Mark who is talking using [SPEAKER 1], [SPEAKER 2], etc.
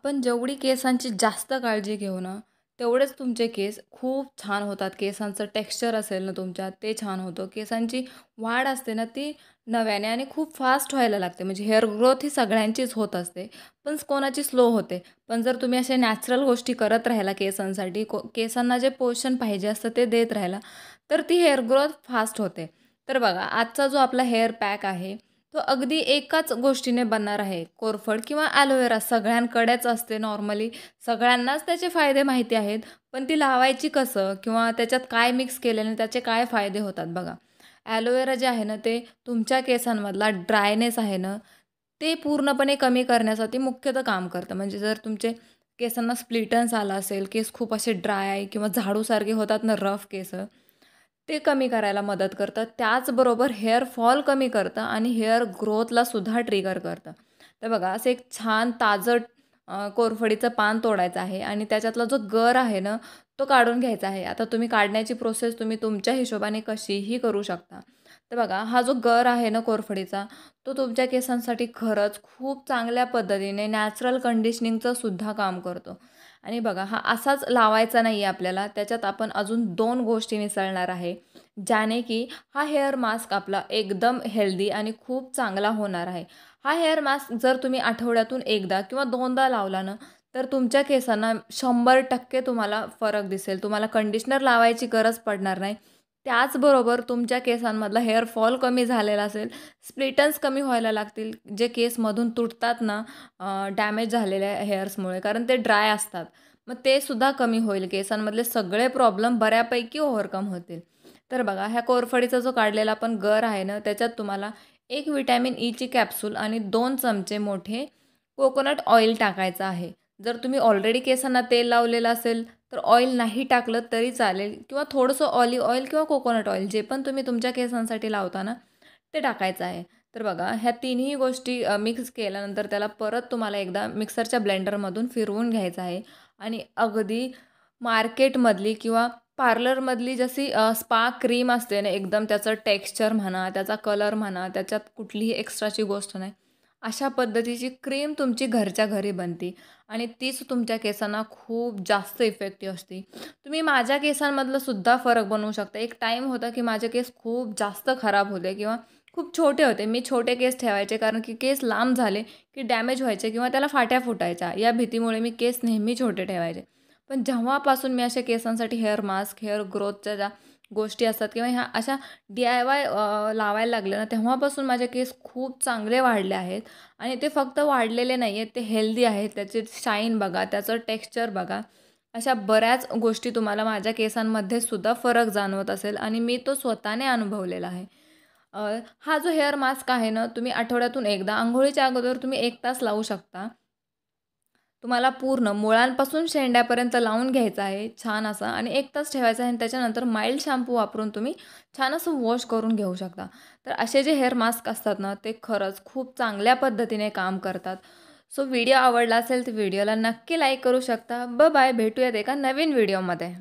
[SPEAKER 1] आपण जेवढी केसांची जास्त काळजी घेऊ ना, तेवढेच तुमचे केस खूप छान होतात. केसांचं टेक्स्चर असेल ना तुमच्या, ते छान होतं. केसांची वाढ असते ना, ती नव्याने आणि खूप फास्ट व्हायला लागते. म्हणजे हेअर ग्रोथ ही सगळ्यांचीच होत असते, पण कोणाची स्लो होते. पण जर तुम्ही अशा नॅचरल गोष्टी करत राहिला केसांसाठी, केसांना जे पोषण पाहिजे असतं ते देत राहिला, तर ती हेअर ग्रोथ फास्ट होते. तर बघा, आजचा जो आपला हेअर पॅक आहे, तो अगदी एकाच गोष्टीने बनणार आहे. कोरफड किंवा ॲलोवेरा सगळ्यांकडेच असते नॉर्मली. सगळ्यांनाच त्याचे फायदे माहिती आहेत. पण ती लावायची कसं किंवा त्याच्यात काय मिक्स केल्याने त्याचे काय फायदे होतात बघा. ॲलोवेरा जे आहे ना, ते तुमच्या केसांमधला ड्रायनेस आहे ना, ते पूर्णपणे कमी करण्यासाठी मुख्यतः काम करतं. म्हणजे जर तुमचे केसांना स्प्लिटन्स आला असेल, केस खूप असे ड्राय किंवा झाडूसारखे होतात ना रफ केस, ते कमी करायला मदत करतं. त्याचबरोबर हेअर फॉल कमी करतं आणि हेअर ग्रोथला सुद्धा ट्रिगर करतं. तर बघा, असं एक छान ताजं कोरफडीचं पान तोडायचं आहे आणि त्याच्यातला जो गर आहे ना, तो काढून घ्यायचा आहे. आता तुम्ही काढण्याची प्रोसेस तुम्ही तुमच्या हिशोबाने कशीही करू शकता. तर बघा, हा जो गर आहे ना कोरफडीचा, तो तुमच्या केसांसाठी खरंच खूप चांगल्या पद्धतीने नॅचरल कंडिशनिंगचं सुद्धा काम करतो. आणि बघा, हा असाच लावायचा नाही आहे आपल्याला. त्याच्यात आपण अजून 2 गोष्टी मिसळणार आहे, ज्याने की हा हेअर मास्क आपला एकदम हेल्दी आणि खूप चांगला होणार आहे. हा हेअर मास्क जर तुम्ही आठवड्यातून एकदा किंवा 2दा लावला ना, तर तुमच्या केसांना 100% तुम्हाला फरक दिसेल. तुम्हाला कंडिशनर लावायची गरज पडणार नाही. त्याचबरोबर तुमच्या केसांमधला हेअर फॉल कमी झालेला असेल, स्प्लिटन्स कमी व्हायला लागतील, जे केसमधून तुटतात ना डॅमेज झालेल्या हेअर्समुळे, कारण ते ड्राय असतात. मग ते सुद्धा कमी होईल. केसांमधले सगळे प्रॉब्लेम बऱ्यापैकी ओव्हरकम होतील. तर बघा, ह्या कोरफडीचा जो काढलेला आपण गर आहे ना, त्याच्यात तुम्हाला 1 व्हिटॅमिन ईची कॅप्सूल आणि 2 चमचे मोठे कोकोनट ऑइल टाकायचं आहे. जर तुम्ही ऑलरेडी केसांना तेल लावलेलं असेल, तर ऑइल नाही टाकलं तरी चालेल किंवा थोडंसं ऑलिव्ह ऑइल किंवा कोकोनट ऑइल जे पण तुम्ही तुमच्या केसांसाठी लावता ना, ते टाकायचं आहे. तर बघा, ह्या तिन्ही गोष्टी मिक्स केल्यानंतर त्याला परत तुम्हाला एकदा मिक्सरच्या ब्लेंडरमधून फिरवून घ्यायचं आहे आणि अगदी मार्केटमधली किंवा पार्लरमधली जशी स्पा क्रीम असते ना, एकदम त्याचं टेक्स्चर म्हणा, त्याचा कलर म्हणा, त्याच्यात कुठलीही एक्स्ट्राची गोष्ट नाही. अशा पद्धतीची क्रीम तुमची घरच्या घरी बनते आणि तीच तुमच्या केसांना खूप जास्त इफेक्टिव्ह असते. तुम्ही माझ्या केसांमधलं सुद्धा फरक बनवू शकता. एक टाईम होता की माझे केस खूप जास्त खराब होते किंवा खूप छोटे होते. मी छोटे केस ठेवायचे कारण की केस लांब झाले की डॅमेज व्हायचे किंवा त्याला फाट्या फुटायच्या. या भीतीमुळे मी केस नेहमी छोटे ठेवायचे. पण जेव्हापासून मी अशा केसांसाठी हेअर मास्क, हेअर ग्रोथच्या ज्या गोष्टी असतात किंवा ह्या अशा DIY लावायला लागले ना, तेव्हापासून माझे केस खूप चांगले वाढले आहेत आणि ते फक्त वाढलेले नाही आहेत, ते हेल्दी आहेत. त्याचे शाईन बघा, त्याचं टेक्स्चर बघा. अशा बऱ्याच गोष्टी तुम्हाला माझ्या केसांमध्ये सुद्धा फरक जाणवत असेल आणि मी तो स्वतःने अनुभवलेला आहे. हा जो हेअर मास्क आहे ना, तुम्ही आठवड्यातून एकदा अंघोळीच्या अगोदर तुम्ही 1 तास लावू शकता. तुम्हाला पूर्ण मुळांपासून शेंड्यापर्यंत लावून घ्यायचा आहे छान असा आणि 1 तास ठेवायचा आहे आणि त्याच्यानंतर माईल्ड शॅम्पू वापरून तुम्ही छान असं वॉश करून घेऊ शकता. तर असे जे हेअर मास्क असतात ना, ते खरंच खूप चांगल्या पद्धतीने काम करतात. सो व्हिडिओ आवडला असेल तर व्हिडिओला नक्की लाईक करू शकता. बाय, भेटूयात एका नवीन व्हिडिओमध्ये.